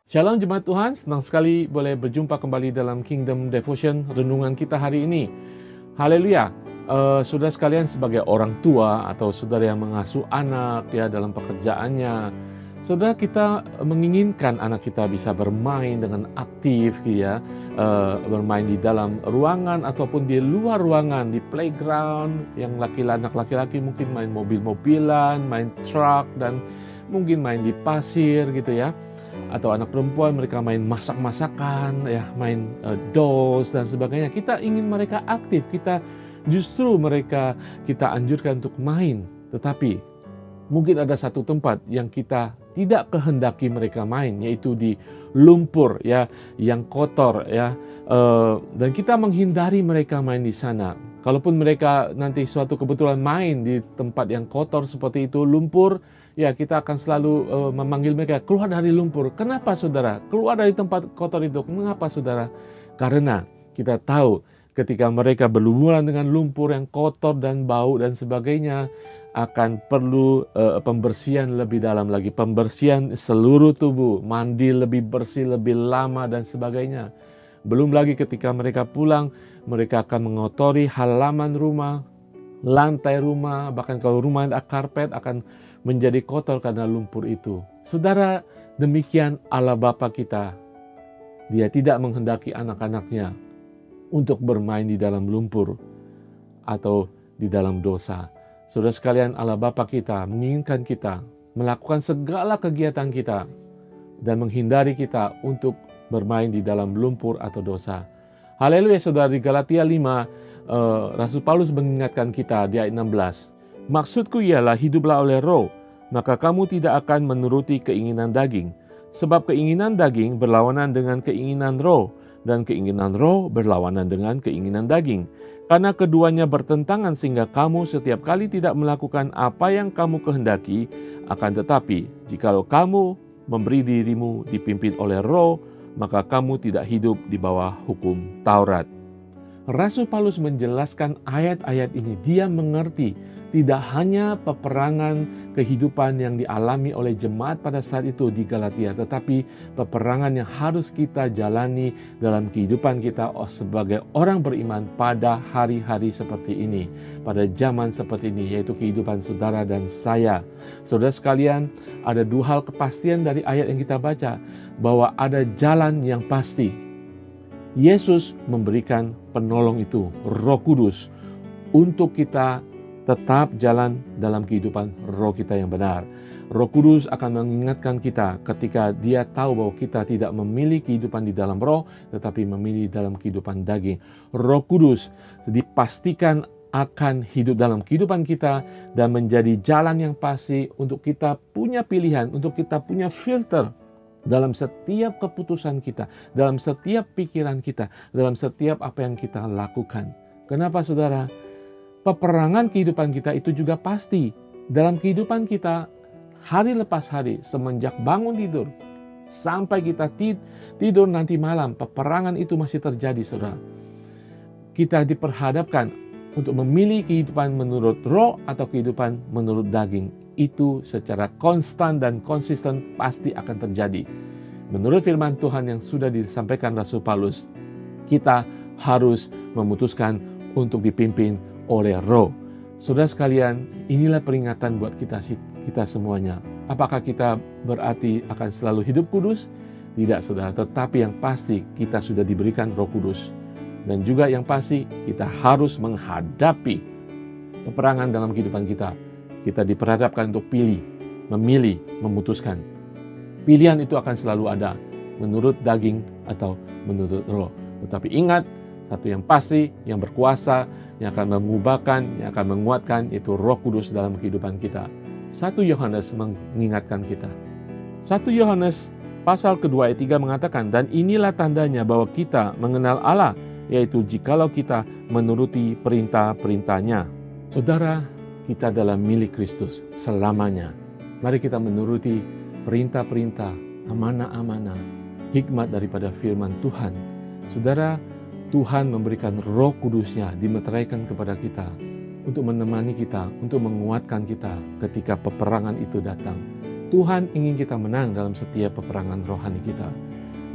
Shalom jemaat Tuhan, senang sekali boleh berjumpa kembali dalam Kingdom Devotion renungan kita hari ini. Haleluya. Saudara sekalian, sebagai orang tua atau saudara yang mengasuh anak ya dalam pekerjaannya, saudara, kita menginginkan anak kita bisa bermain dengan aktif gitu ya, bermain di dalam ruangan ataupun di luar ruangan, di playground. Yang anak laki-laki mungkin main mobil-mobilan, main truk, dan mungkin main di pasir gitu ya. Atau anak perempuan mereka main masak-masakan ya, main dolls dan sebagainya. Kita ingin mereka aktif, kita anjurkan untuk main. Tetapi mungkin ada satu tempat yang kita tidak kehendaki mereka main, yaitu di lumpur ya, yang kotor ya, dan kita menghindari mereka main di sana. Kalaupun mereka nanti suatu kebetulan main di tempat yang kotor seperti itu, lumpur, ya kita akan selalu memanggil mereka keluar dari lumpur. Kenapa saudara? Keluar dari tempat kotor itu. Mengapa saudara? Karena kita tahu ketika mereka berlumuran dengan lumpur yang kotor dan bau dan sebagainya, akan perlu pembersihan lebih dalam lagi, pembersihan seluruh tubuh, mandi lebih bersih, lebih lama dan sebagainya. Belum lagi ketika mereka pulang, mereka akan mengotori halaman rumah, lantai rumah, bahkan kalau rumah ada karpet akan menjadi kotor karena lumpur itu. Saudara, demikian Allah Bapa kita. Dia tidak menghendaki anak-anaknya untuk bermain di dalam lumpur atau di dalam dosa. Saudara sekalian, Allah Bapa kita menginginkan kita melakukan segala kegiatan kita dan menghindari kita untuk bermain di dalam lumpur atau dosa. Haleluya saudara, di Galatia 5, Rasul Paulus mengingatkan kita di ayat 16. Maksudku ialah hiduplah oleh roh, maka kamu tidak akan menuruti keinginan daging. Sebab keinginan daging berlawanan dengan keinginan roh, dan keinginan roh berlawanan dengan keinginan daging. Karena keduanya bertentangan sehingga kamu setiap kali tidak melakukan apa yang kamu kehendaki. Akan tetapi, jikalau kamu memberi dirimu dipimpin oleh roh, maka kamu tidak hidup di bawah hukum Taurat. Rasul Paulus menjelaskan ayat-ayat ini. Dia mengerti tidak hanya peperangan kehidupan yang dialami oleh jemaat pada saat itu di Galatia, tetapi peperangan yang harus kita jalani dalam kehidupan kita sebagai orang beriman pada hari-hari seperti ini, pada zaman seperti ini, yaitu kehidupan saudara dan saya. Saudara sekalian, ada dua hal kepastian dari ayat yang kita baca, bahwa ada jalan yang pasti. Yesus memberikan penolong itu, Roh Kudus, untuk kita tetap jalan dalam kehidupan roh kita yang benar. Roh Kudus akan mengingatkan kita ketika dia tahu bahwa kita tidak memilih kehidupan di dalam roh, tetapi memilih dalam kehidupan daging. Roh Kudus dipastikan akan hidup dalam kehidupan kita dan menjadi jalan yang pasti untuk kita punya pilihan, untuk kita punya filter dalam setiap keputusan kita, dalam setiap pikiran kita, dalam setiap apa yang kita lakukan. Kenapa saudara? Peperangan kehidupan kita itu juga pasti. Dalam kehidupan kita, hari lepas hari, semenjak bangun tidur, sampai kita tidur nanti malam, peperangan itu masih terjadi, saudara. Kita diperhadapkan untuk memilih kehidupan menurut roh atau kehidupan menurut daging. Itu secara konstan dan konsisten pasti akan terjadi. Menurut firman Tuhan yang sudah disampaikan Rasul Paulus, kita harus memutuskan untuk dipimpin oleh roh. Saudara sekalian, inilah peringatan buat kita semuanya. Apakah kita berarti akan selalu hidup kudus? Tidak saudara, tetapi yang pasti kita sudah diberikan Roh Kudus. Dan juga yang pasti kita harus menghadapi peperangan dalam kehidupan kita. Kita diperhadapkan untuk memilih, memutuskan. Pilihan itu akan selalu ada, menurut daging atau menurut roh. Tetapi ingat, satu yang pasti, yang berkuasa, yang akan mengubahkan, yang akan menguatkan, itu Roh Kudus dalam kehidupan kita. 1 Yohanes mengingatkan kita. 1 Yohanes pasal kedua ayat 3 mengatakan, dan inilah tandanya bahwa kita mengenal Allah, yaitu jikalau kita menuruti perintah-perintahnya. Saudara, kita adalah milik Kristus selamanya. Mari kita menuruti perintah-perintah, amanah-amanah, hikmat daripada firman Tuhan. Saudara, Tuhan memberikan Roh Kudus-Nya, dimeteraikan kepada kita untuk menemani kita, untuk menguatkan kita ketika peperangan itu datang. Tuhan ingin kita menang dalam setiap peperangan rohani kita.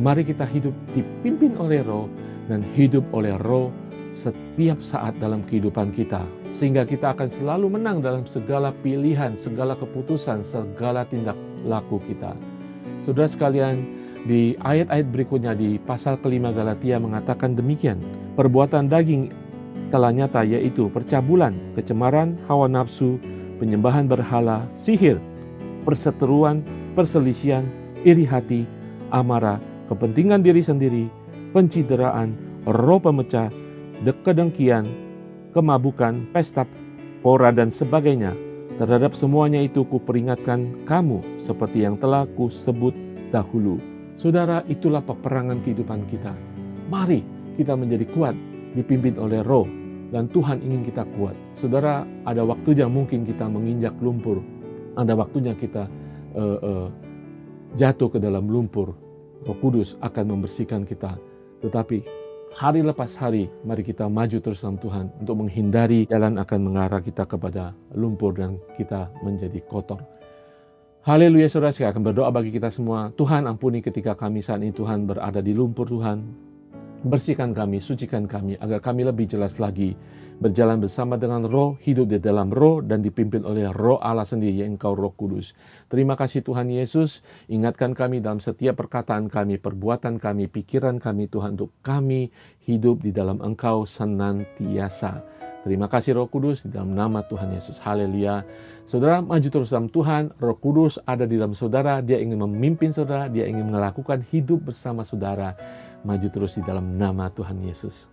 Mari kita hidup dipimpin oleh Roh dan hidup oleh Roh setiap saat dalam kehidupan kita. Sehingga kita akan selalu menang dalam segala pilihan, segala keputusan, segala tindak laku kita. Saudara sekalian, di ayat-ayat berikutnya di pasal kelima Galatia mengatakan demikian. Perbuatan daging telah nyata, yaitu percabulan, kecemaran, hawa nafsu, penyembahan berhala, sihir, perseteruan, perselisihan, iri hati, amarah, kepentingan diri sendiri, pencideraan, roh pemecah, kedengkian, kemabukan, pesta pora dan sebagainya. Terhadap semuanya itu kuperingatkan kamu seperti yang telah kusebut dahulu. Saudara, itulah peperangan kehidupan kita. Mari kita menjadi kuat, dipimpin oleh Roh, dan Tuhan ingin kita kuat. Saudara, ada waktunya mungkin kita menginjak lumpur, ada waktunya kita jatuh ke dalam lumpur. Roh Kudus akan membersihkan kita. Tetapi hari lepas hari, mari kita maju terus dalam Tuhan untuk menghindari jalan akan mengarah kita kepada lumpur dan kita menjadi kotor. Haleluya, saudara, saya akan berdoa bagi kita semua. Tuhan, ampuni ketika kami saat ini Tuhan berada di lumpur. Tuhan, bersihkan kami, sucikan kami, agar kami lebih jelas lagi berjalan bersama dengan Roh, hidup di dalam Roh, dan dipimpin oleh Roh Allah sendiri, yang Engkau Roh Kudus. Terima kasih Tuhan Yesus, ingatkan kami dalam setiap perkataan kami, perbuatan kami, pikiran kami Tuhan, untuk kami hidup di dalam Engkau senantiasa. Terima kasih Roh Kudus, di dalam nama Tuhan Yesus. Haleluya. Saudara, maju terus dalam Tuhan. Roh Kudus ada di dalam saudara. Dia ingin memimpin saudara. Dia ingin melakukan hidup bersama saudara. Maju terus di dalam nama Tuhan Yesus.